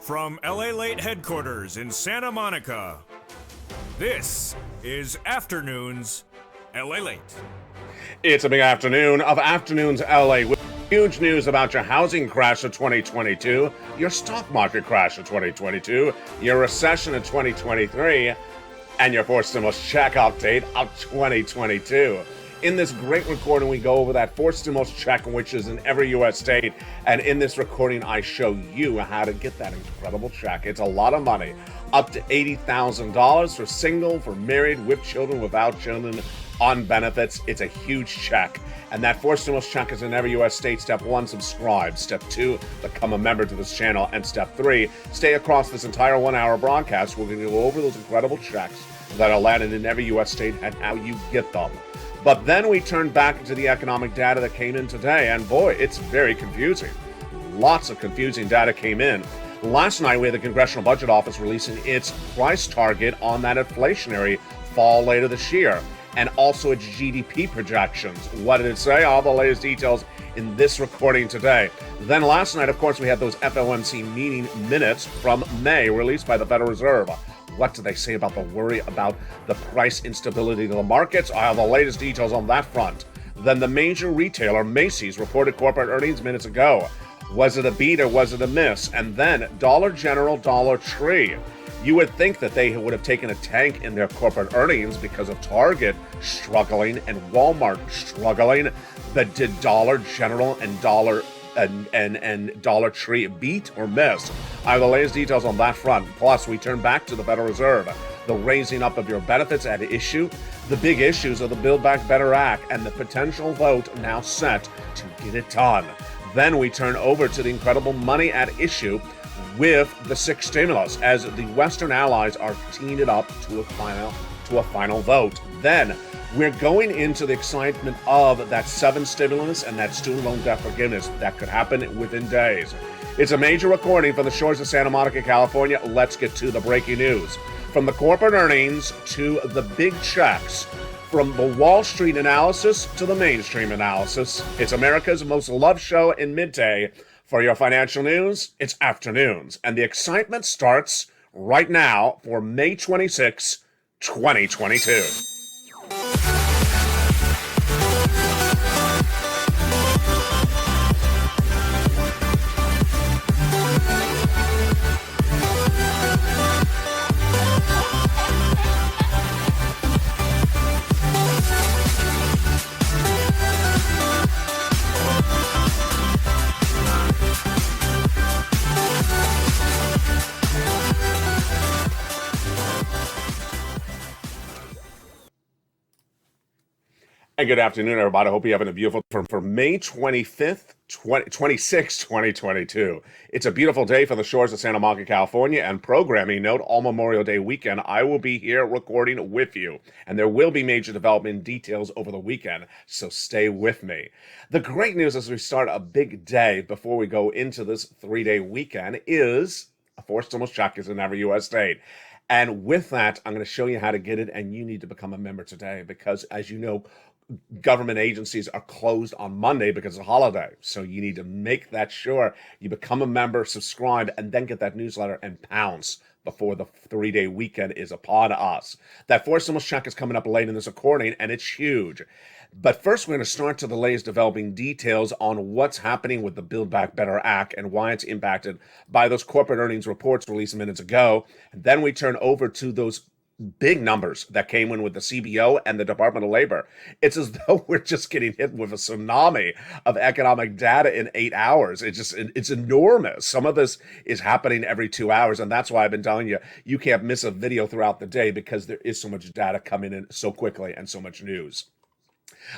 From LALATE headquarters in Santa Monica, this is Afternoons LALATE. It's a big afternoon of Afternoons LA with huge news about your housing crash of 2022, your stock market crash of 2022, your recession of 2023, and your fourth stimulus check update of 2022. In this great recording, we go over that fourth stimulus check, which is in every U.S. state. And in this recording, I show you how to get that incredible check. It's a lot of money, up to $80,000 for single, for married, with children, without children, on benefits. It's a huge check. And that fourth stimulus check is in every U.S. state. Step 1, subscribe. Step 2, become a member to this channel. And step 3, stay across this entire 1-hour broadcast. We're going to go over those incredible checks that are landed in every U.S. state and how you get them. But then we turn back into the economic data that came in today, and boy, it's very confusing. Lots of confusing data came in. Last night, we had the Congressional Budget Office releasing its price target on that inflationary fall later this year, and also its GDP projections. What did it say? All the latest details in this recording today. Then last night, of course, we had those FOMC meeting minutes from May released by the Federal Reserve. What do they say about the worry about the price instability of the markets? I have the latest details on that front. Then the major retailer, Macy's, reported corporate earnings minutes ago. Was it a beat or was it a miss? And then Dollar General, Dollar Tree. You would think that they would have taken a tank in their corporate earnings because of Target struggling and Walmart struggling. But did Dollar General and Dollar Tree beat or miss? I have the latest details on that front. Plus, we turn back to the Federal Reserve. The raising up of your benefits at issue, the big issues of the Build Back Better Act, and the potential vote now set to get it done. Then we turn over to the incredible money at issue with the sixth stimulus, as the Western allies are teeing it up to a final vote. Then we're going into the excitement of that seventh stimulus and that student loan debt forgiveness that could happen within days. It's a major recording from the shores of Santa Monica, California. Let's get to the breaking news. From the corporate earnings to the big checks, from the Wall Street analysis to the mainstream analysis, it's America's most loved show in midday. For your financial news, it's Afternoons. And the excitement starts right now for May 26, 2022. And good afternoon, everybody. I hope you're having a beautiful for May 25th, 2022. It's a beautiful day for the shores of Santa Monica, California, and programming note, all Memorial Day weekend, I will be here recording with you. And there will be major development details over the weekend, so stay with me. The great news as we start a big day before we go into this 3-day weekend is a fourth stimulus check is in every U.S. state. And with that, I'm going to show you how to get it, and you need to become a member today because, as you know, government agencies are closed on Monday because it's a holiday. So you need to make that sure you become a member, subscribe, and then get that newsletter and pounce before the 3-day weekend is upon us. That fourth stimulus check is coming up late in this recording, and it's huge. But first, we're going to start to the latest developing details on what's happening with the Build Back Better Act and why it's impacted by those corporate earnings reports released minutes ago. And then we turn over to those big numbers that came in with the CBO and the Department of Labor. It's as though we're just getting hit with a tsunami of economic data in 8 hours. It's enormous. Some of this is happening every 2 hours, and that's why I've been telling you, you can't miss a video throughout the day because there is so much data coming in so quickly and so much news.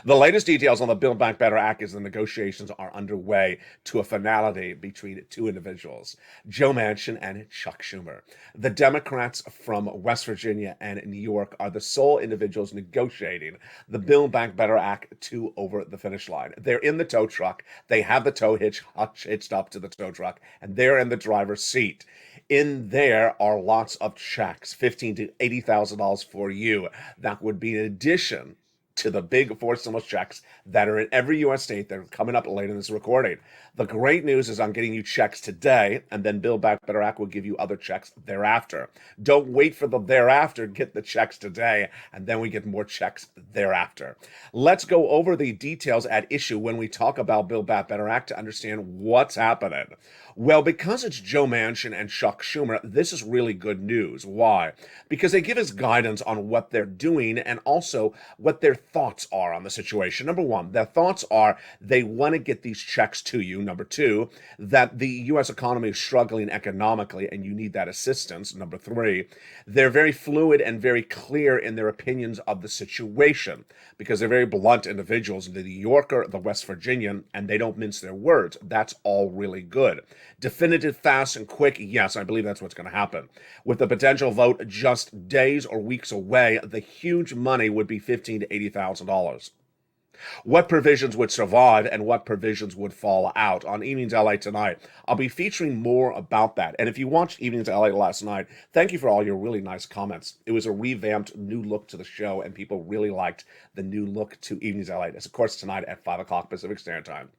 The latest details on the Build Back Better Act is the negotiations are underway to a finality between two individuals, Joe Manchin and Chuck Schumer. The Democrats from West Virginia and New York are the sole individuals negotiating the Build Back Better Act to over the finish line. They're in the tow truck. They have the tow hitch hitched up to the tow truck, and they're in the driver's seat. In there are lots of checks, $15,000 to $80,000 for you. That would be in addition to the big four stimulus checks that are in every U.S. state that are coming up later in this recording. The great news is I'm getting you checks today, and then Build Back Better Act will give you other checks thereafter. Don't wait for the thereafter. Get the checks today, and then we get more checks thereafter. Let's go over the details at issue when we talk about Build Back Better Act to understand what's happening. Well, because it's Joe Manchin and Chuck Schumer, this is really good news. Why? Because they give us guidance on what they're doing and also what their thoughts are on the situation. Number one, their thoughts are they want to get these checks to you. Number two, that the U.S. economy is struggling economically and you need that assistance. Number three, they're very fluid and very clear in their opinions of the situation because they're very blunt individuals, the New Yorker, the West Virginian, and they don't mince their words. That's all really good. Definitive, fast, and quick, yes, I believe that's what's going to happen. With the potential vote just days or weeks away, the huge money would be $15,000 to $80,000. What provisions would survive and what provisions would fall out? On Evenings LA tonight, I'll be featuring more about that. And if you watched Evenings LA last night, thank you for all your really nice comments. It was a revamped new look to the show, and people really liked the new look to Evenings LA. It's, of course, tonight at 5 o'clock Pacific Standard Time.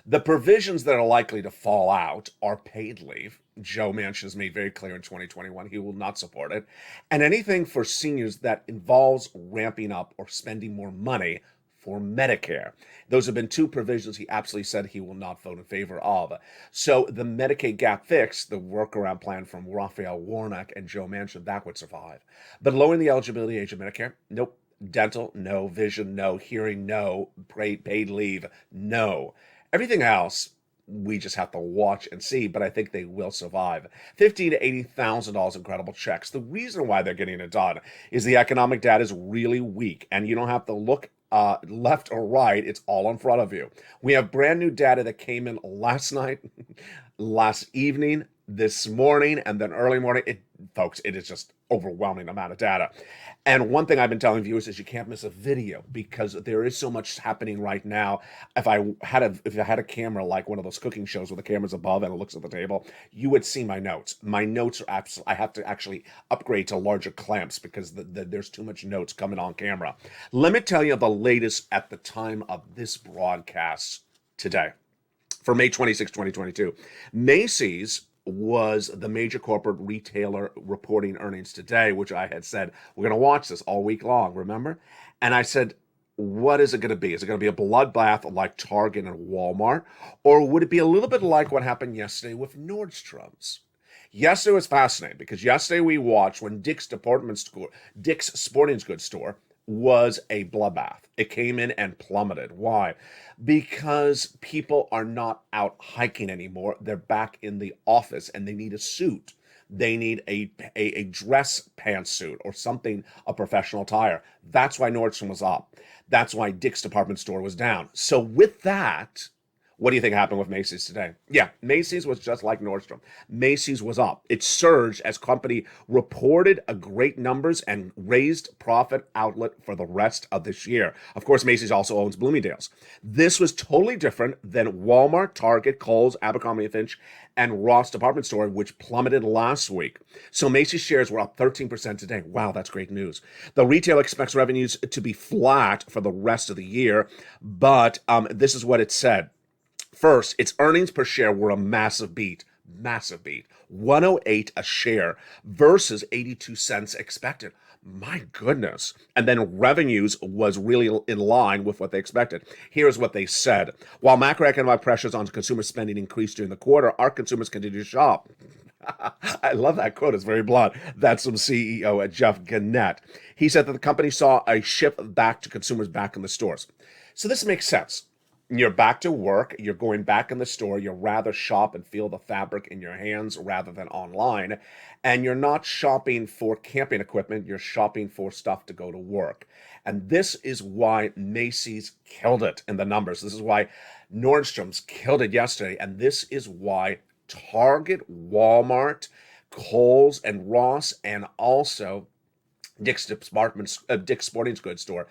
The provisions that are likely to fall out are paid leave. Joe Manchin has made very clear in 2021 he will not support it. And anything for seniors that involves ramping up or spending more money for Medicare. Those have been two provisions he absolutely said he will not vote in favor of. So the Medicaid gap fix, the workaround plan from Raphael Warnock and Joe Manchin, that would survive. But lowering the eligibility age of Medicare, nope. Dental, no. Vision, no. Hearing, no. Paid leave, no. Everything else, we just have to watch and see, but I think they will survive. $15,000 to $80,000 incredible checks. The reason why they're getting it done is the economic data is really weak, and you don't have to look left or right. It's all in front of you. We have brand new data that came in last night, last evening, this morning, and then early morning. Folks, it is just overwhelming amount of data. And one thing I've been telling viewers is you can't miss a video because there is so much happening right now. If I had a camera like one of those cooking shows where the camera's above and it looks at the table, you would see my notes. My notes are absolutely, I have to actually upgrade to larger clamps because there's too much notes coming on camera. Let me tell you the latest at the time of this broadcast today for May 26, 2022. Macy's was the major corporate retailer reporting earnings today, which I had said, we're going to watch this all week long, remember? And I said, what is it going to be? Is it going to be a bloodbath like Target and Walmart? Or would it be a little bit like what happened yesterday with Nordstrom's? Yesterday was fascinating because yesterday we watched when Dick's Sporting Goods store was a bloodbath. It came in and plummeted. Why? Because people are not out hiking anymore. They're back in the office and they need a suit. They need a dress pantsuit or something, a professional attire. That's why Nordstrom was up. That's why Dick's department store was down. So with that, what do you think happened with Macy's today? Yeah, Macy's was just like Nordstrom. Macy's was up. It surged as company reported a great numbers and raised profit outlet for the rest of this year. Of course, Macy's also owns Bloomingdale's. This was totally different than Walmart, Target, Kohl's, Abercrombie & Fitch, and Ross department store, which plummeted last week. So Macy's shares were up 13% today. Wow, that's great news. The retailer expects revenues to be flat for the rest of the year, but this is what it said. First, its earnings per share were a massive beat. 108 a share versus 82 cents expected. My goodness. And then revenues was really in line with what they expected. Here's what they said. While macroeconomic pressures on consumer spending increased during the quarter, our consumers continue to shop. I love that quote. It's very blunt. That's from CEO Jeff Gannett. He said that the company saw a shift back to consumers back in the stores. So this makes sense. You're back to work, you're going back in the store, you'd rather shop and feel the fabric in your hands rather than online, and you're not shopping for camping equipment, you're shopping for stuff to go to work. And this is why Macy's killed it in the numbers. This is why Nordstrom's killed it yesterday, and this is why Target, Walmart, Kohl's, and Ross, and also Dick's Sporting Goods store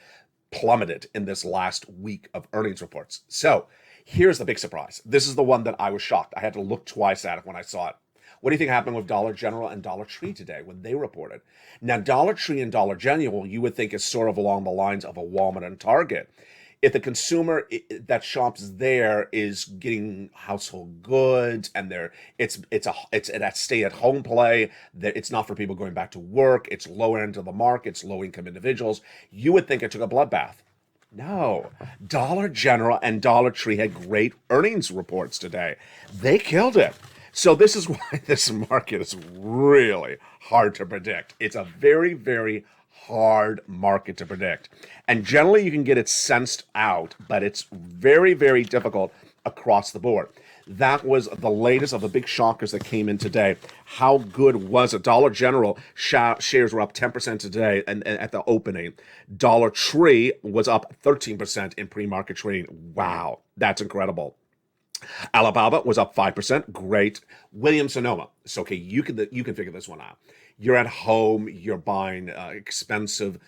plummeted in this last week of earnings reports. So here's the big surprise. This is the one that I was shocked. I had to look twice at it when I saw it. What do you think happened with Dollar General and Dollar Tree today when they reported? Now, Dollar Tree and Dollar General, you would think is sort of along the lines of a Walmart and Target. If the consumer that shops there is getting household goods and it's that stay at home play, that it's not for people going back to work, it's lower end of the market, it's low income individuals, you would think it took a bloodbath. No, Dollar General and Dollar Tree had great earnings reports today. They killed it. So this is why this market is really hard to predict. It's a very, very hard market to predict. And generally you can get it sensed out, but it's very, very difficult across the board. That was the latest of the big shockers that came in today. How good was it? Dollar General shares were up 10% today and at the opening. Dollar Tree was up 13% in pre-market trading. Wow, that's incredible. Alibaba was up 5%. Great. Williams-Sonoma. So, okay, you can figure this one out. You're at home. You're buying expensive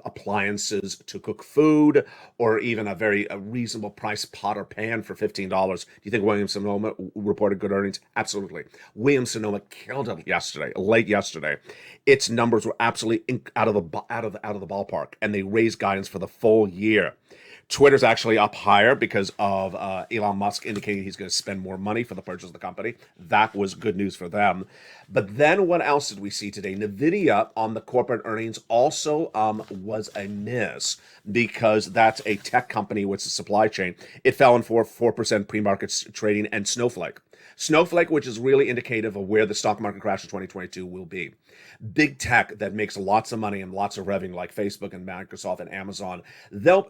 appliances to cook food, or even a reasonable price pot or pan for $15. Do you think Williams-Sonoma reported good earnings? Absolutely. Williams-Sonoma killed it late yesterday. Its numbers were absolutely out of the ballpark, and they raised guidance for the full year. Twitter's actually up higher because of Elon Musk indicating he's going to spend more money for the purchase of the company. That was good news for them. But then what else did we see today? NVIDIA on the corporate earnings also was a miss because that's a tech company with a supply chain. It fell in 4% pre-market trading, and Snowflake, which is really indicative of where the stock market crash of 2022 will be. Big tech that makes lots of money and lots of revenue, like Facebook and Microsoft and Amazon, they'll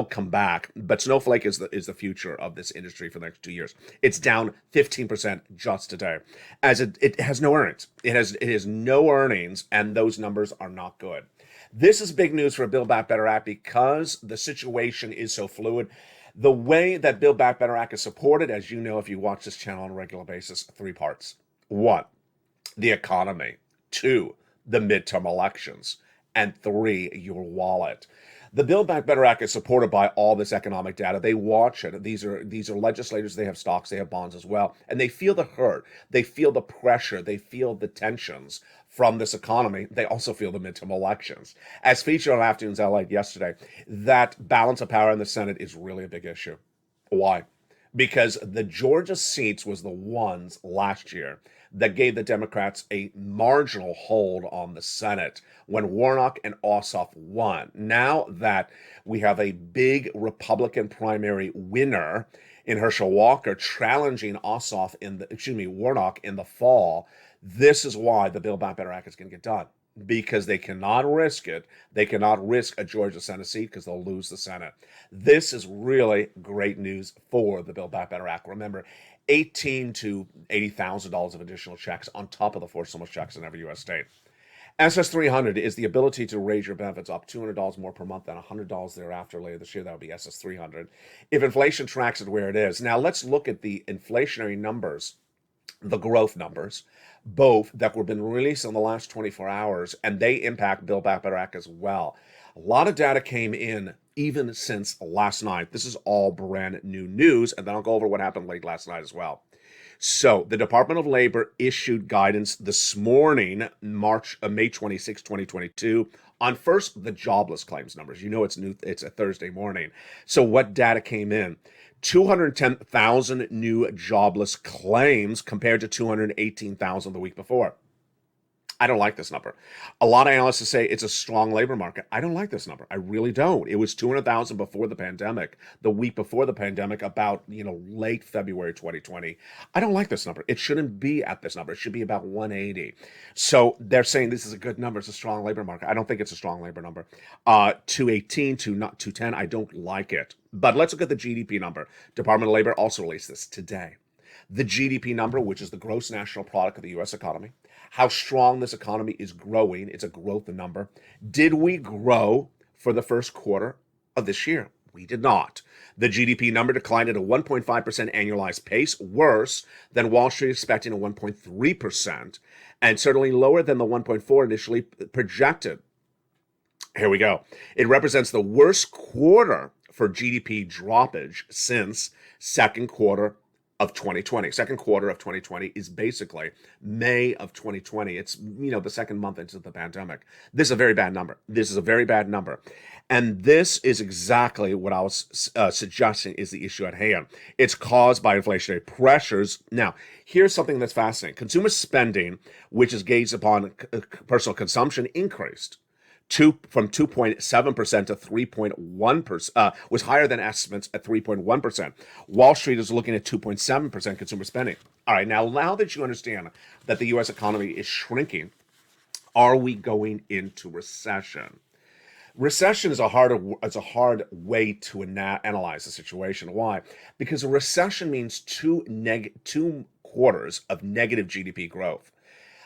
come back. But Snowflake is the future of this industry for the next 2 years. It's down 15% just today, as it has no earnings. It has no earnings, and those numbers are not good. This is big news for Build Back Better Act because the situation is so fluid. The way that Build Back Better Act is supported, as you know if you watch this channel on a regular basis, 3 parts. 1, the economy. 2, the midterm elections. And 3, your wallet. The Build Back Better Act is supported by all this economic data. They watch it. These are legislators. They have stocks. They have bonds as well. And they feel the hurt. They feel the pressure. They feel the tensions from this economy. They also feel the midterm elections. As featured on Afternoons LALATE yesterday, that balance of power in the Senate is really a big issue. Why? Because the Georgia seats was the ones last year that gave the Democrats a marginal hold on the Senate when Warnock and Ossoff won. Now that we have a big Republican primary winner in Herschel Walker challenging Warnock in the fall, this is why the Build Back Better Act is going to get done. Because they cannot risk it. They cannot risk a Georgia Senate seat because they'll lose the Senate. This is really great news for the Build Back Better Act. Remember, $18,000 to $80,000 of additional checks on top of the 4 stimulus checks in every U.S. state. SS 300 is the ability to raise your benefits up $200 more per month and $100 thereafter later this year. That would be SS 300. If inflation tracks it where it is. Now let's look at the inflationary numbers, the growth numbers, both that were been released in the last 24 hours, and they impact Build Back Better Act as well. A lot of data came in even since last night. This is all brand new news, and then I'll go over what happened late last night as well. So the Department of Labor issued guidance this morning, May 26, 2022, on first the jobless claims numbers. You know it's a Thursday morning. So what data came in? 210,000 new jobless claims compared to 218,000 the week before. I don't like this number. A lot of analysts say it's a strong labor market. I don't like this number. I really don't. It was 200,000 before the pandemic, the week before the pandemic, about late February 2020. I don't like this number. It shouldn't be at this number. It should be about 180. So they're saying this is a good number. It's a strong labor market. I don't think it's a strong labor number. 218 to not 210. I don't like it. But let's look at the GDP number. Department of Labor also released this today. The GDP number, which is the gross national product of the U.S. economy, how strong this economy is growing. It's a growth number. Did we grow for the first quarter of this year? We did not. The GDP number declined at a 1.5% annualized pace, worse than Wall Street expecting a 1.3%, and certainly lower than the 1.4 initially projected. Here we go. It represents the worst quarter for GDP droppage since second quarter of 2020. Second quarter of 2020 is basically May of 2020. It's, the second month into the pandemic. This is a very bad number. This is a very bad number. And this is exactly what I was suggesting is the issue at hand. It's caused by inflationary pressures. Now, here's something that's fascinating. Consumer spending, which is gauged upon personal consumption, increased from 2.7% to 3.1%, was higher than estimates at 3.1%. Wall Street is looking at 2.7% consumer spending. All right, now that you understand that the U.S. economy is shrinking, are we going into recession? Recession is a hard way to analyze the situation. Why? Because a recession means two quarters of negative GDP growth.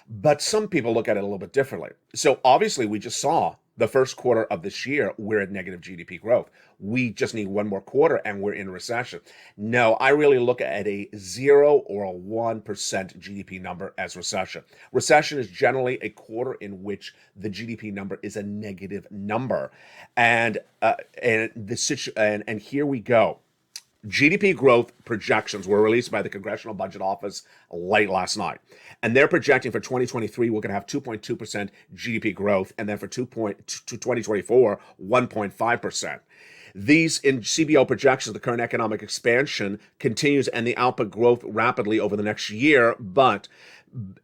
But some people look at it a little bit differently. So obviously, we just saw the first quarter of this year, we're at negative GDP growth. We just need one more quarter and we're in recession. No, I really look at a 0 or a 1% GDP number as recession. Recession is generally a quarter in which the GDP number is a negative number. And here we go. GDP growth projections were released by the Congressional Budget Office late last night. And they're projecting for 2023, we're going to have 2.2% GDP growth. And then for 2024, 1.5%. These in CBO projections, the current economic expansion continues and the output growth rapidly over the next year. But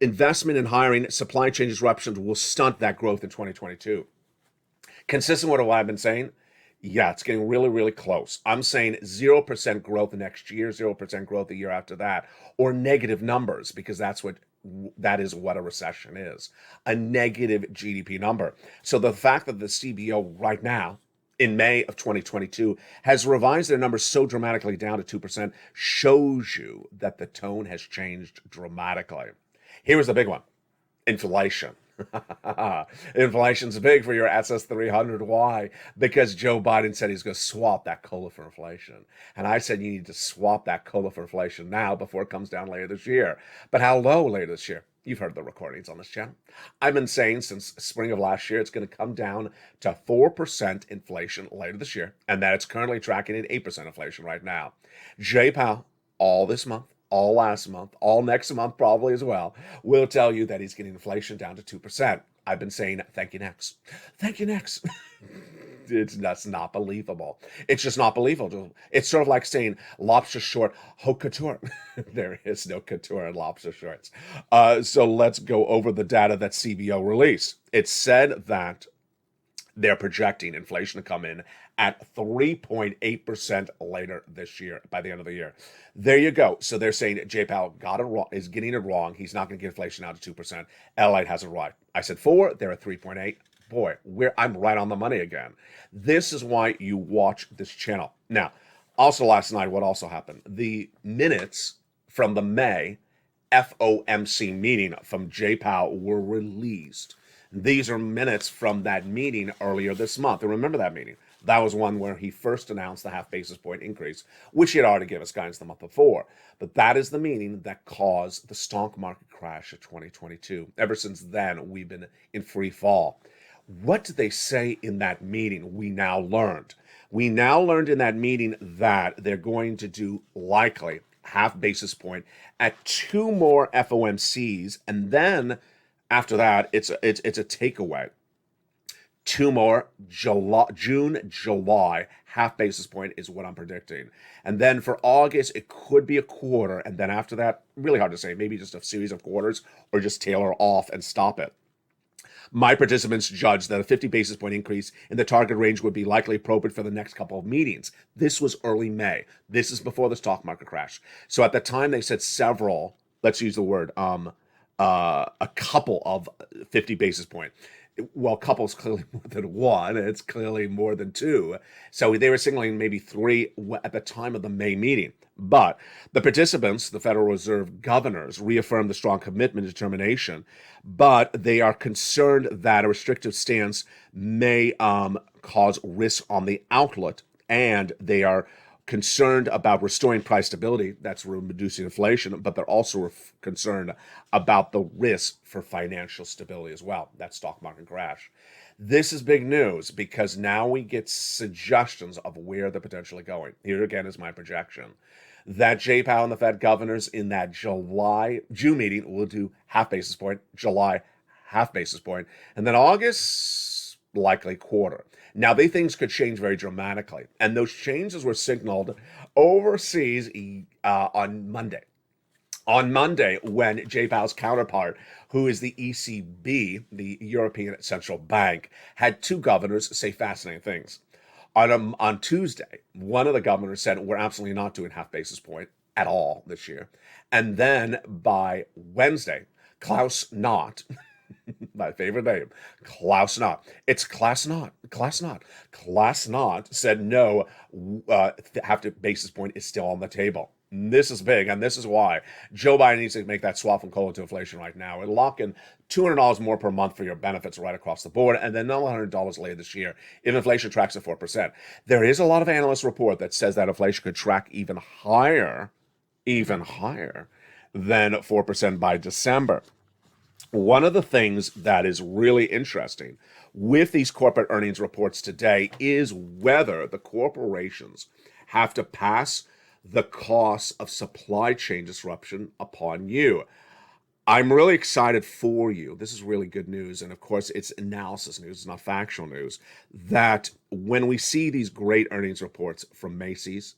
investment in hiring, supply chain disruptions will stunt that growth in 2022. Consistent with what I've been saying, yeah, it's getting really, really close. I'm saying 0% growth next year, 0% growth the year after that, or negative numbers, because that is what a recession is, a negative GDP number. So the fact that the CBO right now, in May of 2022, has revised their numbers so dramatically down to 2% shows you that the tone has changed dramatically. Here's the big one: inflation. Inflation's big for your SS300. Why? Because Joe Biden said he's going to swap that COLA for inflation. And I said you need to swap that COLA for inflation now before it comes down later this year. But how low later this year? You've heard the recordings on this channel. I've been saying since spring of last year, it's going to come down to 4% inflation later this year, and that it's currently tracking at 8% inflation right now. Jay Powell, all this month, all last month, all next month probably as well, will tell you that he's getting inflation down to 2%. I've been saying, thank you next. Thank you next. That's not believable. It's just not believable. It's sort of like saying lobster short, haute couture. There is no couture in lobster shorts. So let's go over the data that CBO released. It said that they're projecting inflation to come in at 3.8% later this year, by the end of the year. There you go. So they're saying Jay Powell got it wrong, is getting it wrong. He's not going to get inflation out to 2%. LALATE has it right. I said 4, they're at 3.8. Boy, I'm right on the money again. This is why you watch this channel. Now, also last night, what also happened? The minutes from the May FOMC meeting from Jay Powell were released. These are minutes from that meeting earlier this month. And remember that meeting. That was one where he first announced the half basis point increase, which he had already given us guidance the month before. But that is the meeting that caused the stock market crash of 2022. Ever since then, we've been in free fall. What did they say in that meeting? We now learned. We now learned in that meeting that they're going to do likely half basis point at 2 more FOMCs, and then after that, it's a takeaway. 2 more June, July, half basis point is what I'm predicting. And then for August, it could be a quarter. And then after that, really hard to say, maybe just a series of quarters or just tailor off and stop it. My participants judged that a 50 basis point increase in the target range would be likely appropriate for the next couple of meetings. This was early May. This is before the stock market crash. So at the time, they said several, let's use the word, a couple of 50 basis point. Well, couple's clearly more than 1. It's clearly more than 2. So they were signaling maybe 3 at the time of the May meeting. But the participants, the Federal Reserve governors, reaffirmed the strong commitment and determination. But they are concerned that a restrictive stance may cause risk on the outlet. And they are concerned about restoring price stability, that's reducing inflation, but they're also concerned about the risk for financial stability as well, that stock market crash. This is big news because now we get suggestions of where they're potentially going. Here again is my projection. that Jay Powell and the Fed governors in that June meeting will do half basis point, July half basis point, and then August likely quarter. Now, things could change very dramatically, and those changes were signaled overseas on Monday. On Monday, when Jay Powell's counterpart, who is the ECB, the European Central Bank, had two governors say fascinating things. On Tuesday, one of the governors said, we're absolutely not doing half basis point at all this year. And then by Wednesday, Klaus Knott, my favorite name, Klaus Knott. It's Klaus Knott. Klaus Knott. Klaus Knott said no, half basis point is still on the table. This is big, and this is why Joe Biden needs to make that swap from COLA to inflation right now and lock in $200 more per month for your benefits right across the board, and then another $100 later this year if inflation tracks at 4%. There is a lot of analyst report that says that inflation could track even higher than 4% by December. One of the things that is really interesting with these corporate earnings reports today is whether the corporations have to pass the cost of supply chain disruption upon you. I'm really excited for you. This is really good news. And of course, it's analysis news, it's not factual news, that when we see these great earnings reports from Macy's,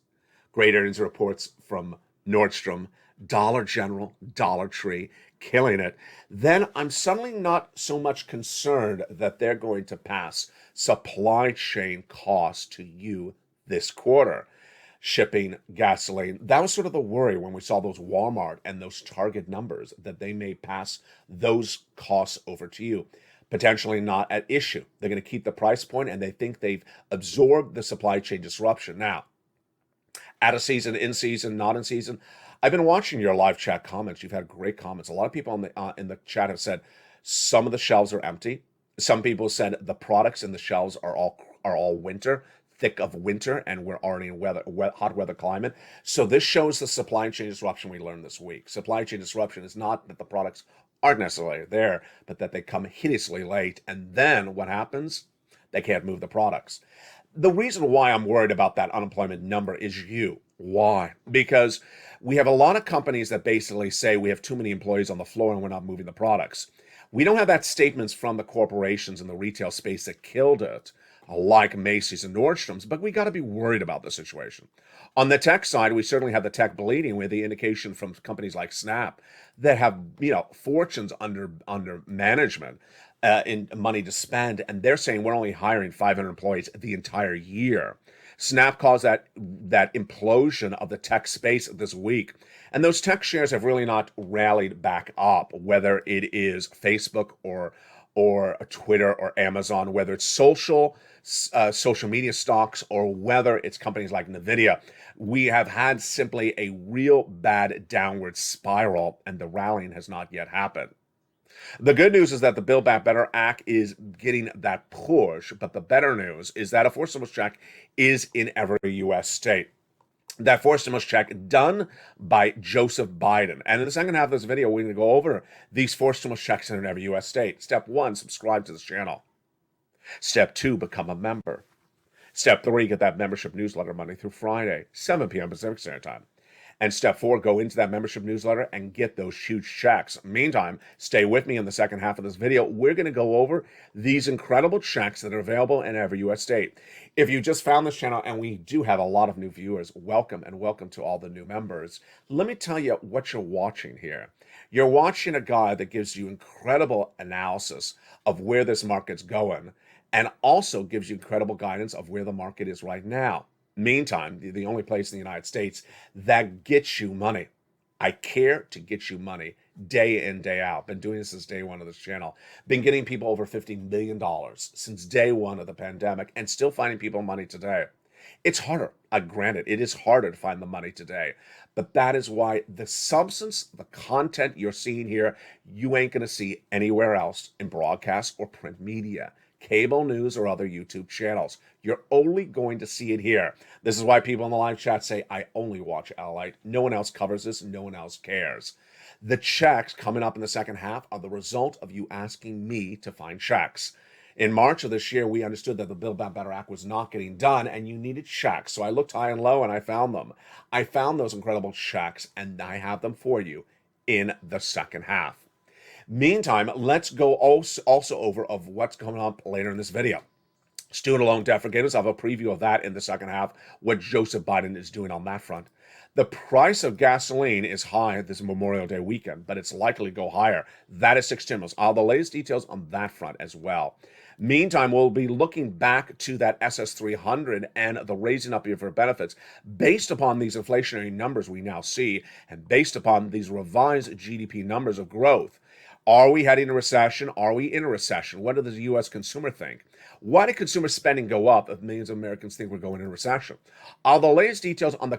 great earnings reports from Nordstrom, Dollar General, Dollar Tree, killing it, then I'm suddenly not so much concerned that they're going to pass supply chain costs to you this quarter. Shipping, gasoline. That was sort of the worry when we saw those Walmart and those Target numbers, that they may pass those costs over to you. Potentially not at issue. They're going to keep the price point, and they think they've absorbed the supply chain disruption. Now, out of season, in season, not in season. I've been watching your live chat comments. You've had great comments. A lot of people in the chat have said some of the shelves are empty. Some people said the products in the shelves are all winter, thick of winter, and we're already in hot weather climate. So this shows the supply chain disruption we learned this week. Supply chain disruption is not that the products aren't necessarily there, but that they come hideously late, and then what happens? They can't move the products. The reason why I'm worried about that unemployment number is you. Why? Because we have a lot of companies that basically say we have too many employees on the floor and we're not moving the products. We don't have that statements from the corporations in the retail space that killed it, like Macy's and Nordstrom's, but we got to be worried about the situation. On the tech side, we certainly have the tech bleeding with the indication from companies like Snap that have, fortunes under management in money to spend, and they're saying we're only hiring 500 employees the entire year. Snap caused that implosion of the tech space this week. And those tech shares have really not rallied back up, whether it is Facebook or Twitter or Amazon, whether it's social media stocks or whether it's companies like NVIDIA. We have had simply a real bad downward spiral, and the rallying has not yet happened. The good news is that the Build Back Better Act is getting that push, but the better news is that a forced stimulus check is in every U.S. state. That forced stimulus check done by Joseph Biden. And in the second half of this video, we're going to go over these forced stimulus checks in every U.S. state. Step 1, subscribe to this channel. Step 2, become a member. Step 3, get that membership newsletter Monday through Friday, 7 p.m. Pacific Standard Time. And step 4, go into that membership newsletter and get those huge checks. Meantime, stay with me in the second half of this video. We're going to go over these incredible checks that are available in every U.S. state. If you just found this channel, and we do have a lot of new viewers, welcome, and welcome to all the new members. Let me tell you what you're watching here. You're watching a guy that gives you incredible analysis of where this market's going, and also gives you incredible guidance of where the market is right now. Meantime, the only place in the United States that gets you money. I care to get you money day in, day out. Been doing this since day one of this channel. Been getting people over $50 million since day one of the pandemic, and still finding people money today. It's harder. Granted, it is harder to find the money today. But that is why the substance, the content you're seeing here, you ain't going to see anywhere else in broadcast or print media, cable news, or other YouTube channels. You're only going to see it here. This is why people in the live chat say, I only watch LALATE. No one else covers this. No one else cares. The checks coming up in the second half are the result of you asking me to find checks. In March of this year, we understood that the Build Back Better Act was not getting done and you needed checks. So I looked high and low and I found them. I found those incredible checks and I have them for you in the second half. Meantime, let's go also over of what's coming up later in this video. Student loan debt forgiveness, I have a preview of that in the second half, what Joseph Biden is doing on that front. The price of gasoline is high this Memorial Day weekend, but it's likely to go higher. That is 6 stimulus. All the latest details on that front as well. Meantime, we'll be looking back to that SS300 and the raising up of your benefits based upon these inflationary numbers we now see and based upon these revised GDP numbers of growth. Are we heading to recession? Are we in a recession? What does the U.S. consumer think? Why did consumer spending go up if millions of Americans think we're going into recession? All the latest details on the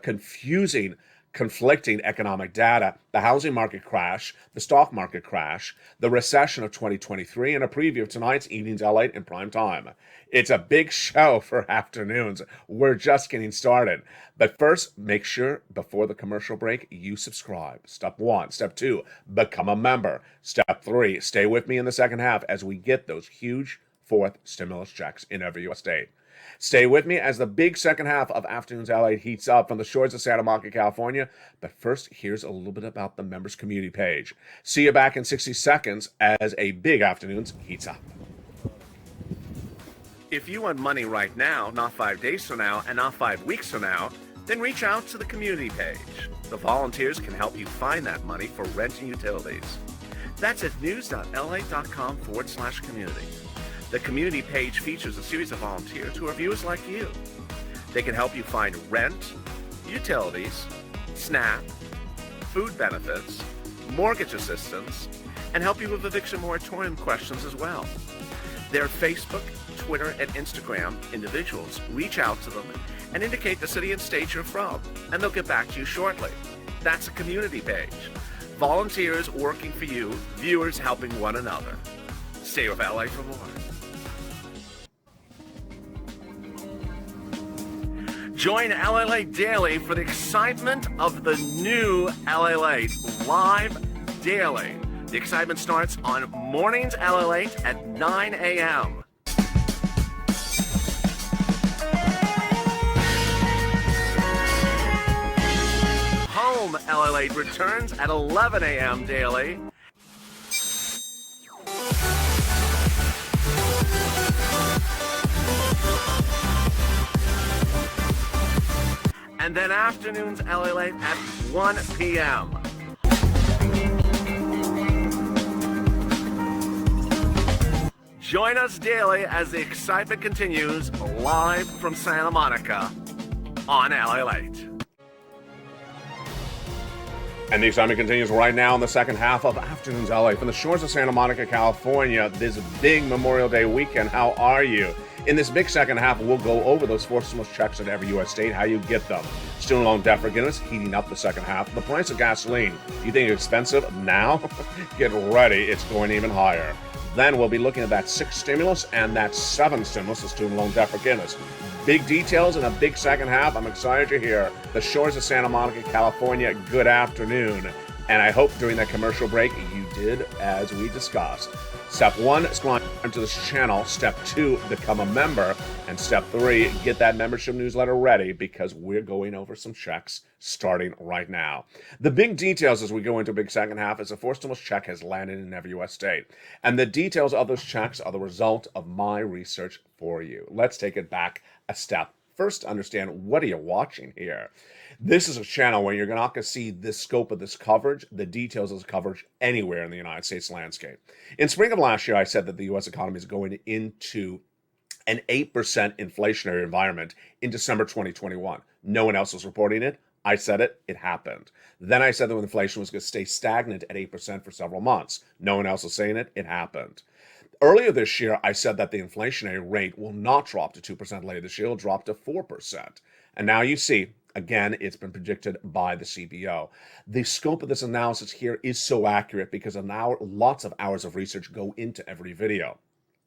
conflicting economic data, the housing market crash, the stock market crash, the recession of 2023, and a preview of tonight's evening's LALATE in prime time. It's a big show for afternoons. We're just getting started. But first, make sure before the commercial break, you subscribe. Step 1. Step 2, become a member. Step 3, stay with me in the second half as we get those huge fourth stimulus checks in every U.S. state. Stay with me as the big second half of Afternoons LA heats up from the shores of Santa Monica, California. But first, here's a little bit about the members community page. See you back in 60 seconds as a big Afternoons heats up. If you want money right now, not 5 days from now, and not 5 weeks from now, then reach out to the community page. The volunteers can help you find that money for rent and utilities. That's at news.la.com/community. The community page features a series of volunteers who are viewers like you. They can help you find rent, utilities, SNAP, food benefits, mortgage assistance, and help you with eviction moratorium questions as well. Their Facebook, Twitter, and Instagram individuals reach out to them and indicate the city and state you're from, and they'll get back to you shortly. That's a community page. Volunteers working for you, viewers helping one another. Stay with LA for more. Join LALATE Daily for the excitement of the new LALATE live daily. The excitement starts on mornings LALATE at 9 a.m. Home LALATE returns at 11 a.m. daily. And then afternoons LALATE at 1 p.m. Join us daily as the excitement continues live from Santa Monica on LALATE. And the excitement continues right now in the second half of Afternoons LA from the shores of Santa Monica, California. This big Memorial Day weekend. How are you? In this big second half, we'll go over those 4 stimulus checks in every U.S. state, how you get them. Student loan debt forgiveness heating up the second half. The price of gasoline, you think it's expensive now? Get ready, it's going even higher. Then we'll be looking at that 6 stimulus and that 7 stimulus, the student loan debt forgiveness. Big details in a big second half. I'm excited to hear the shores of Santa Monica, California. Good afternoon. And I hope during that commercial break you did as we discussed. Step 1, subscribe to this channel. Step 2, become a member. And step 3, get that membership newsletter ready because we're going over some checks starting right now. The big details as we go into a big second half is the 4 stimulus check has landed in every U.S. state. And the details of those checks are the result of my research for you. Let's take it back a step. First, understand what are you watching here. This is a channel where you're not going to see the scope of this coverage, the details of this coverage anywhere in the United States landscape. In spring of last year, I said that the U.S. economy is going into an 8% inflationary environment in December 2021. No one else was reporting it. I said it, it happened. Then I said that inflation was going to stay stagnant at 8% for several months. No one else was saying it, it happened. Earlier this year, I said that the inflationary rate will not drop to 2% later this year, it'll drop to 4%. And now you see, again, it's been predicted by the CBO. The scope of this analysis here is so accurate because lots of hours of research go into every video.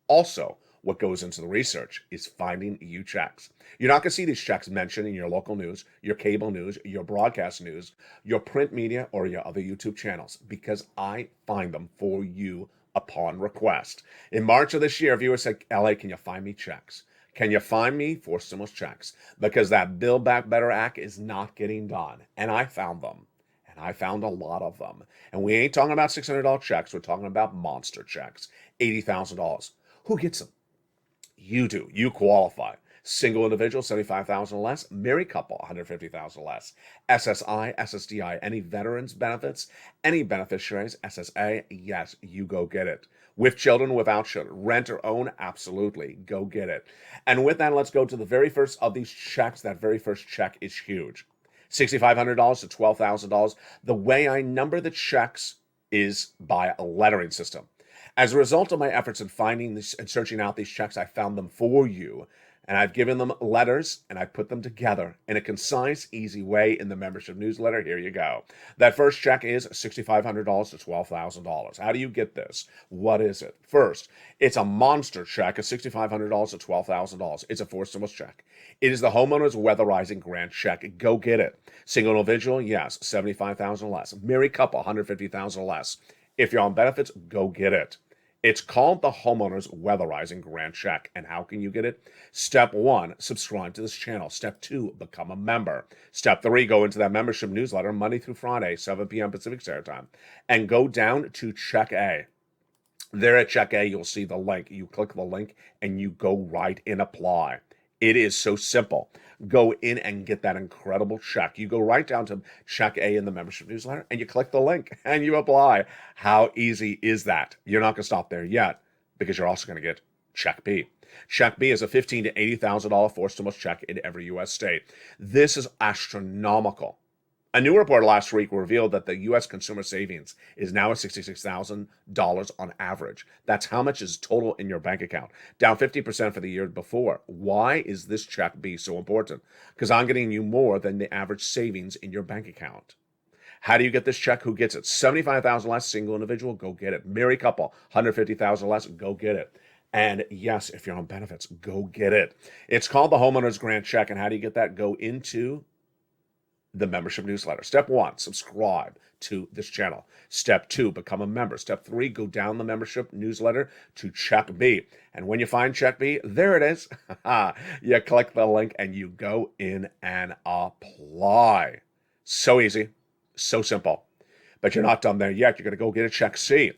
Also, what goes into the research is finding you checks. You're not going to see these checks mentioned in your local news, your cable news, your broadcast news, your print media, or your other YouTube channels because I find them for you upon request. In March of this year, viewers said, LA, can you find me checks? Can you find me for stimulus checks? Because that Build Back Better Act is not getting done. And I found them. And I found a lot of them. And we ain't talking about $600 checks. We're talking about monster checks. $80,000. Who gets them? You do. You qualify. Single individual, $75,000 or less. Married couple, $150,000 or less. SSI, SSDI, any veterans benefits, any beneficiaries, SSA, yes, you go get it. With children, without children, rent or own, absolutely, go get it. And with that, let's go to the very first of these checks. That very first check is huge. $6,500 to $12,000. The way I number the checks is by a lettering system. As a result of my efforts in finding this and searching out these checks, I found them for you. And I've given them letters and I put them together in a concise, easy way in the membership newsletter. Here you go. That first check is $6,500 to $12,000. How do you get this? What is it? First, it's a monster check of $6,500 to $12,000. It's a forced stimulus check. It is the homeowner's weatherizing grant check. Go get it. Single individual, yes, $75,000 less. Married couple, $150,000 less. If you're on benefits, go get it. It's called the Homeowner's Weatherizing Grant Check. And how can you get it? Step 1, subscribe to this channel. Step 2, become a member. Step 3, go into that membership newsletter Monday through Friday, 7 p.m. Pacific Standard Time. And go down to Check A. There at Check A, you'll see the link. You click the link and you go right in apply. It is so simple. Go in and get that incredible check. You go right down to Check A in the membership newsletter and you click the link and you apply. How easy is that? You're not going to stop there yet because you're also going to get Check B. Check B is a $15,000 to $80,000 forced stimulus check in every U.S. state. This is astronomical. A new report last week revealed that the U.S. consumer savings is now at $66,000 on average. That's how much is total in your bank account, down 50% for the year before. Why is this check B so important? Because I'm getting you more than the average savings in your bank account. How do you get this check? Who gets it? $75,000 less, single individual, go get it. Married couple, $150,000 less, go get it. And yes, if you're on benefits, go get it. It's called the Homeowner's Grant Check. And how do you get that? Go into the membership newsletter. Step 1, subscribe to this channel. Step 2, become a member. Step 3, go down the membership newsletter to Check B. And when you find Check B, there it is. You click the link and you go in and apply. So easy, so simple. But you're not done there yet. You're going to go get a Check C.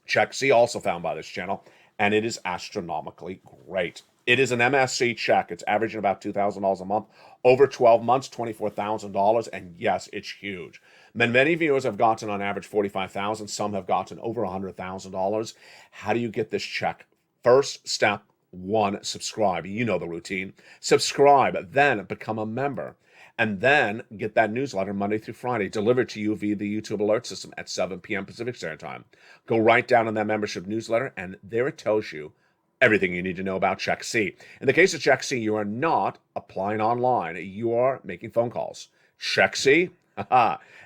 Check C, also found by this channel, and it is astronomically great. It is an MSC check. It's averaging about $2,000 a month. Over 12 months, $24,000. And yes, it's huge. Many viewers have gotten on average $45,000. Some have gotten over $100,000. How do you get this check? First, step 1, subscribe. You know the routine. Subscribe, then become a member. And then get that newsletter Monday through Friday delivered to you via the YouTube alert system at 7 p.m. Pacific Standard Time. Go right down in that membership newsletter, and there it tells you everything you need to know about Check C. In the case of Check C, you are not applying online. You are making phone calls. Check C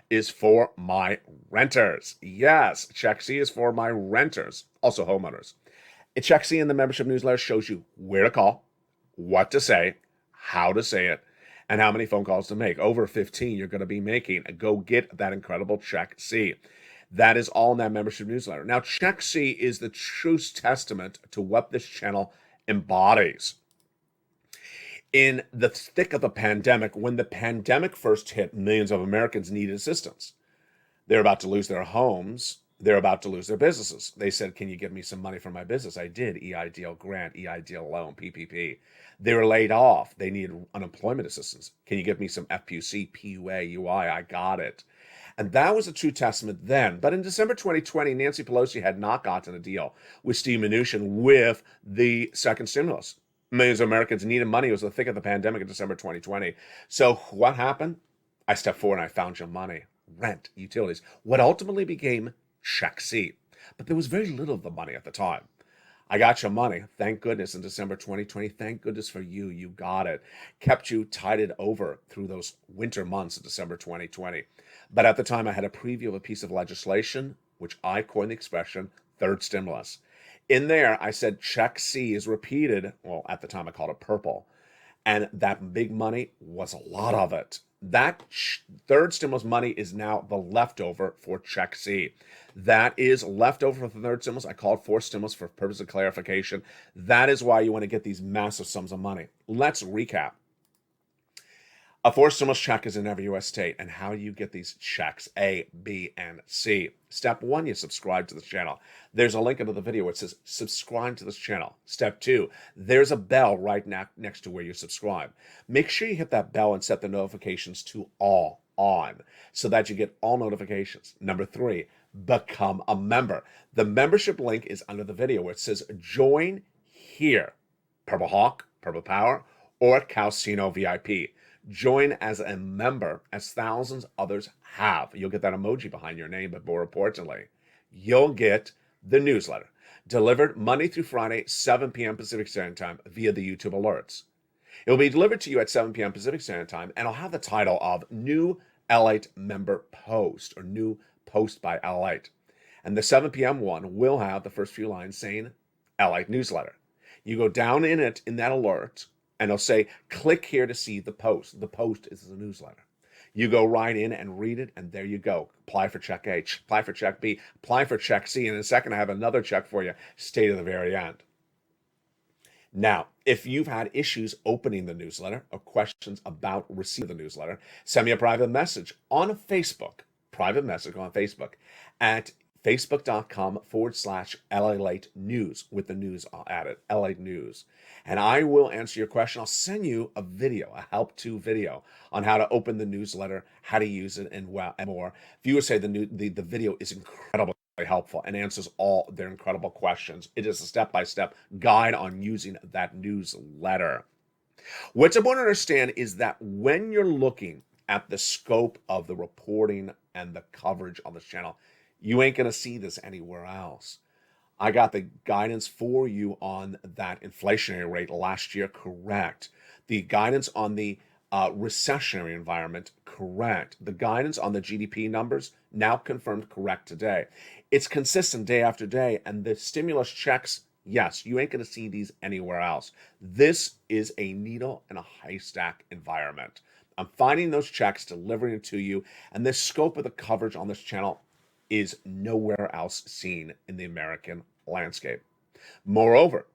is for my renters. Yes, Check C is for my renters, also homeowners. Check C in the membership newsletter shows you where to call, what to say, how to say it, and how many phone calls to make. Over 15 you're going to be making. Go get that incredible Check C. That is all in that membership newsletter. Now, Check C is the true testament to what this channel embodies. In the thick of the pandemic, when the pandemic first hit, millions of Americans needed assistance. They're about to lose their homes. They're about to lose their businesses. They said, can you give me some money for my business? I did. EIDL grant, EIDL loan, PPP. They were laid off. They needed unemployment assistance. Can you give me some FPC, PUA, UI? I got it. And that was a true testament then. But in December 2020, Nancy Pelosi had not gotten a deal with Steve Mnuchin with the second stimulus. Millions of Americans needed money. It was the thick of the pandemic in December 2020. So what happened? I stepped forward and I found you money, rent, utilities, what ultimately became Check C. But there was very little of the money at the time. I got your money, thank goodness, in December 2020. Thank goodness for you. You got it. Kept you tided over through those winter months of December 2020. But at the time, I had a preview of a piece of legislation, which I coined the expression, third stimulus. In there, I said Check C is repeated. Well, at the time, I called it purple. And that big money was a lot of it. That third stimulus money is now the leftover for Check C. That is leftover for the third stimulus. I call it fourth stimulus for purpose of clarification. That is why you want to get these massive sums of money. Let's recap. A fourth stimulus check is in every U.S. state. And how do you get these checks? A, B, and C. Step 1, you subscribe to this channel. There's a link under the video where it says subscribe to this channel. Step 2, there's a bell right next to where you subscribe. Make sure you hit that bell and set the notifications to all on so that you get all notifications. Number 3, become a member. The membership link is under the video where it says join here. Purple Hawk, Purple Power, or Calcino VIP. Join as a member, as thousands others have. You'll get that emoji behind your name, but more importantly, you'll get the newsletter delivered Monday through Friday, 7 p.m. Pacific Standard Time via the YouTube alerts. It will be delivered to you at 7 p.m. Pacific Standard Time, and I'll have the title of New LALATE Member Post, or New Post by LALATE. And the 7 p.m. one will have the first few lines saying LALATE Newsletter. You go down in it, in that alert, and it'll say, click here to see the post. The post is the newsletter. You go right in and read it, and there you go. Apply for Check H, apply for Check B, apply for Check C, and in a second I have another check for you. Stay to the very end. Now, if you've had issues opening the newsletter or questions about receiving the newsletter, send me a private message on Facebook, at facebook.com/LALATE news with the news added, LALATE news. And I will answer your question. I'll send you a video, a help-to video on how to open the newsletter, how to use it, and more. Viewers say the video is incredibly helpful and answers all their incredible questions. It is a step-by-step guide on using that newsletter. What's important to understand is that when you're looking at the scope of the reporting and the coverage on this channel, you ain't going to see this anywhere else. I got the guidance for you on that inflationary rate last year, correct. The guidance on the recessionary environment, correct. The guidance on the GDP numbers, now confirmed correct today. It's consistent day after day, and the stimulus checks, yes, you ain't going to see these anywhere else. This is a needle in a haystack environment. I'm finding those checks, delivering it to you, and the scope of the coverage on this channel is nowhere else seen in the American landscape. Moreover,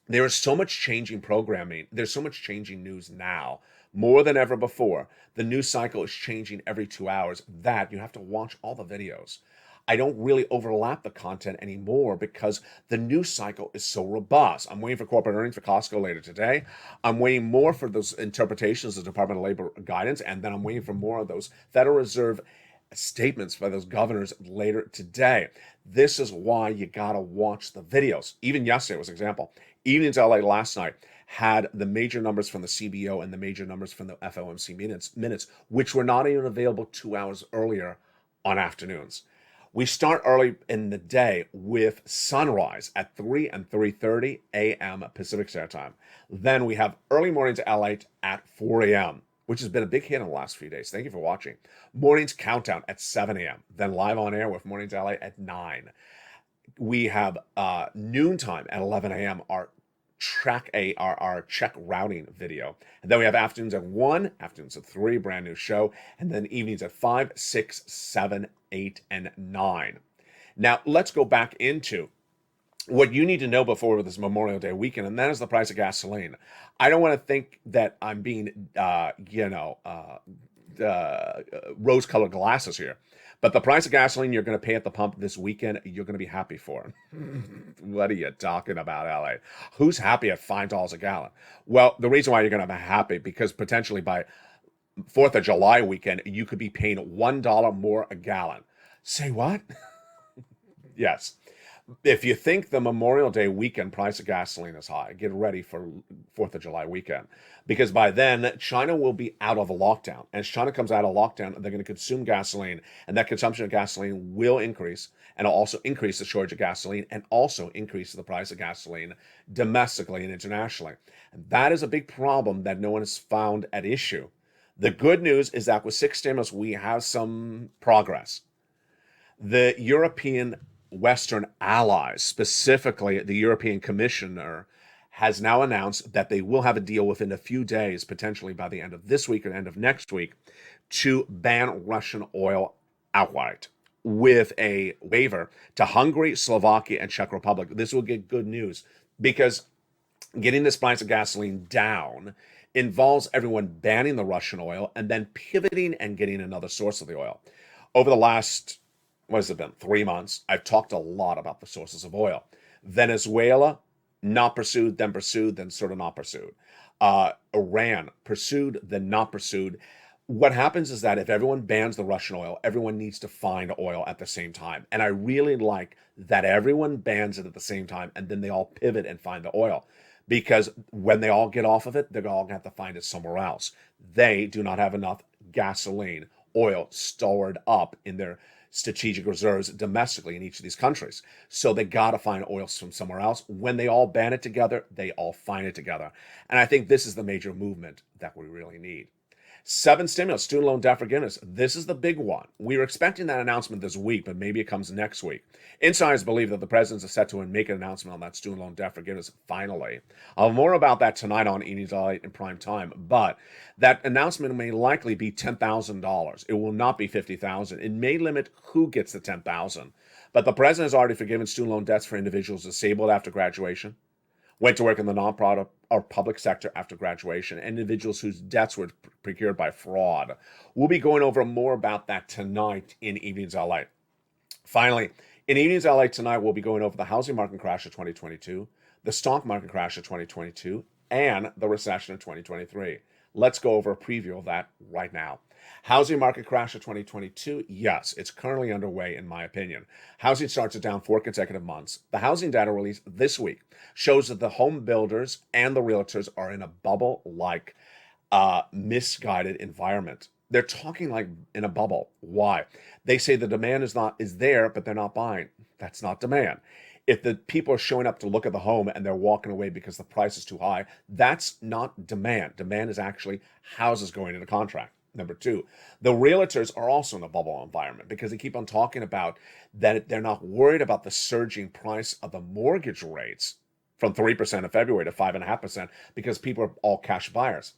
there is so much changing programming. There's so much changing news now, more than ever before. The news cycle is changing every 2 hours that you have to watch all the videos. I don't really overlap the content anymore because the news cycle is so robust. I'm waiting for corporate earnings for Costco later today. I'm waiting more for those interpretations of the Department of Labor guidance, and then I'm waiting for more of those Federal Reserve statements by those governors later today. This is why you gotta watch the videos. Even yesterday was an example. Evenings LA last night had the major numbers from the CBO and the major numbers from the FOMC minutes, which were not even available 2 hours earlier on afternoons. We start early in the day with sunrise at 3 and 3:30 a.m. Pacific Standard Time. Then we have early mornings LALATE at 4 a.m., which has been a big hit in the last few days. Thank you for watching. Mornings Countdown at 7 a.m. Then live on air with Mornings LALATE at 9. We have noontime at 11 a.m. our check routing video. And then we have afternoons at 1, afternoons at 3, brand new show. And then evenings at 5, 6, 7, 8, and 9. Now, let's go back into what you need to know before this Memorial Day weekend, and that is the price of gasoline. I don't want to think that I'm being, rose-colored glasses here. But the price of gasoline you're going to pay at the pump this weekend, you're going to be happy for. What are you talking about, LA? Who's happy at $5 a gallon? Well, the reason why you're going to be happy, because potentially by 4th of July weekend, you could be paying $1 more a gallon. Say what? Yes. If you think the Memorial Day weekend price of gasoline is high, get ready for 4th of July weekend. Because by then, China will be out of a lockdown. As China comes out of lockdown, they're going to consume gasoline. And that consumption of gasoline will increase. And it'll also increase the shortage of gasoline and also increase the price of gasoline domestically and internationally. And that is a big problem that no one has found at issue. The good news is that with 6 stimulus, we have some progress. The European Western allies, specifically the European Commissioner, has now announced that they will have a deal within a few days, potentially by the end of this week or end of next week, to ban Russian oil outright with a waiver to Hungary, Slovakia, and Czech Republic. This will get good news because getting this price of gasoline down involves everyone banning the Russian oil and then pivoting and getting another source of the oil. Over the last, what has it been, 3 months, I've talked a lot about the sources of oil. Venezuela, not pursued, then sort of not pursued. Iran, pursued, then not pursued. What happens is that if everyone bans the Russian oil, everyone needs to find oil at the same time. And I really like that everyone bans it at the same time and then they all pivot and find the oil. Because when they all get off of it, they're all going to have to find it somewhere else. They do not have enough gasoline, oil stored up in their strategic reserves domestically in each of these countries. So they got to find oil from somewhere else. When they all ban it together, they all find it together. And I think this is the major movement that we really need. 7 stimulus, student loan debt forgiveness. This is the big one. We were expecting that announcement this week, but maybe it comes next week. Insiders believe that the president is set to make an announcement on that student loan debt forgiveness finally. I'll have more about that tonight on Evenings Light in prime time, but that announcement may likely be $10,000. It will not be $50,000. It may limit who gets the $10,000, but the president has already forgiven student loan debts for individuals disabled after graduation, went to work in the nonprofit or public sector after graduation, and individuals whose debts were procured by fraud. We'll be going over more about that tonight in Evenings LA. Finally, in Evenings LA tonight, we'll be going over the housing market crash of 2022, the stock market crash of 2022, and the recession of 2023. Let's go over a preview of that right now. Housing market crash of 2022, yes, it's currently underway in my opinion. Housing starts are down 4 consecutive months. The housing data released this week shows that the home builders and the realtors are in a bubble-like misguided environment. They're talking like in a bubble. Why? They say the demand is there, but they're not buying. That's not demand. If the people are showing up to look at the home and they're walking away because the price is too high, that's not demand. Demand is actually houses going into contract. Number 2, the realtors are also in a bubble environment because they keep on talking about that they're not worried about the surging price of the mortgage rates from 3% in February to 5.5% because people are all cash buyers.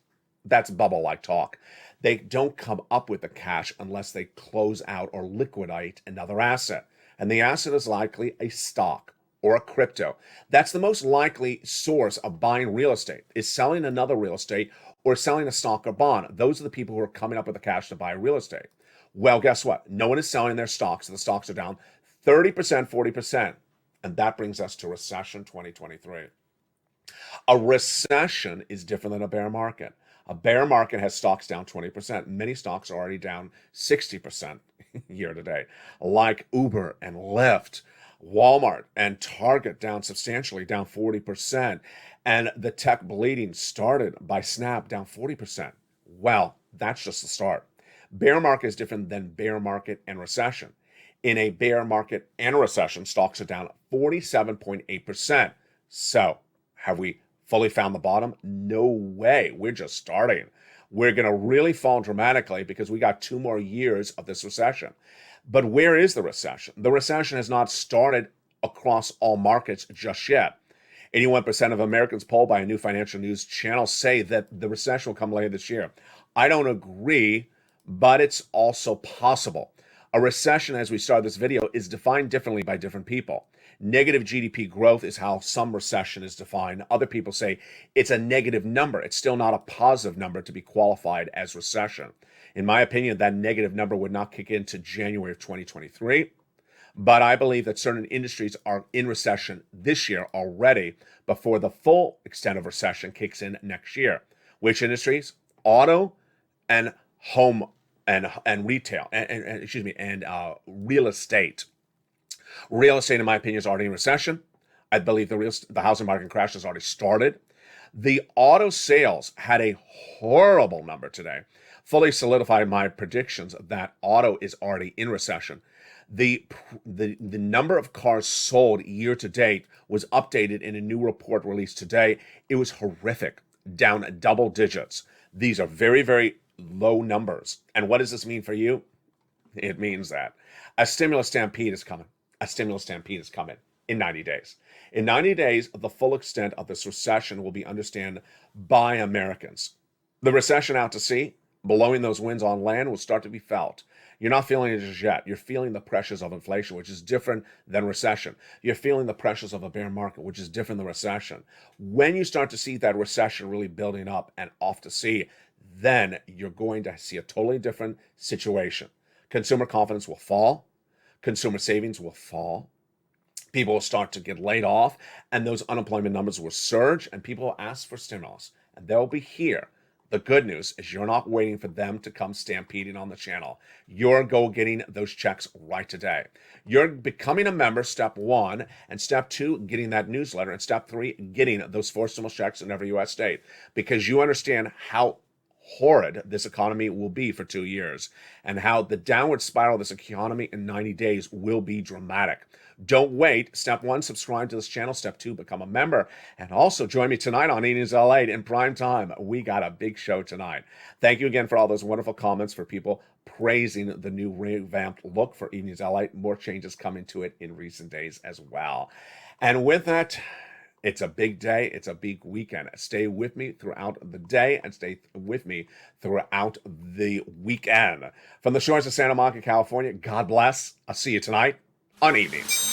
That's bubble-like talk. They don't come up with the cash unless they close out or liquidate another asset. And the asset is likely a stock or a crypto. That's the most likely source of buying real estate, is selling another real estate or selling a stock or bond. Those are the people who are coming up with the cash to buy real estate. Well, guess what? No one is selling their stocks. The stocks are down 30%, 40%. And that brings us to recession 2023. A recession is different than a bear market. A bear market has stocks down 20%. Many stocks are already down 60% year to date, like Uber and Lyft, Walmart and Target down substantially, down 40%. And the tech bleeding started by Snap down 40%. Well, that's just the start. Bear market is different than bear market and recession. In a bear market and recession, stocks are down 47.8%. So, have we fully found the bottom? No way. We're just starting. We're going to really fall dramatically because we got 2 more years of this recession. But where is the recession? The recession has not started across all markets just yet. 81% of Americans polled by a new financial news channel say that the recession will come later this year. I don't agree, but it's also possible. A recession, as we start this video, is defined differently by different people. Negative GDP growth is how some recession is defined. Other people say it's a negative number. It's still not a positive number to be qualified as recession. In my opinion, that negative number would not kick in to January of 2023. But I believe that certain industries are in recession this year already before the full extent of recession kicks in next year. Which industries? Auto and home and retail and real estate. Real estate, in my opinion, is already in recession. I believe the housing market crash has already started. The auto sales had a horrible number today, fully solidified my predictions that auto is already in recession. The number of cars sold year to date was updated in a new report released today. It was horrific, down double digits. These are very, very low numbers. And what does this mean for you? It means that a stimulus stampede is coming. A stimulus stampede is coming. in 90 days. In 90 days, the full extent of this recession will be understood by Americans. The recession out to sea, blowing those winds on land, will start to be felt. You're not feeling it just yet. You're feeling the pressures of inflation, which is different than recession. You're feeling the pressures of a bear market, which is different than recession. When you start to see that recession really building up and off to sea, then you're going to see a totally different situation. Consumer confidence will fall. Consumer savings will fall. People will start to get laid off, and those unemployment numbers will surge, and people will ask for stimulus, and they'll be here. The good news is you're not waiting for them to come stampeding on the channel. You're getting those checks right today. You're becoming a member, step 1, and step 2, getting that newsletter, and step 3, getting those 4 stimulus checks in every U.S. state, because you understand how horrid this economy will be for 2 years, and how the downward spiral of this economy in 90 days will be dramatic. Don't wait. Step 1, subscribe to this channel. Step 2, become a member. And also join me tonight on E! News LA in prime time. We got a big show tonight. Thank you again for all those wonderful comments, for people praising the new revamped look for E! News LA. More changes coming to it in recent days as well. And with that, it's a big day. It's a big weekend. Stay with me throughout the day and stay with me throughout the weekend. From the shores of Santa Monica, California, God bless. I'll see you tonight on E! News.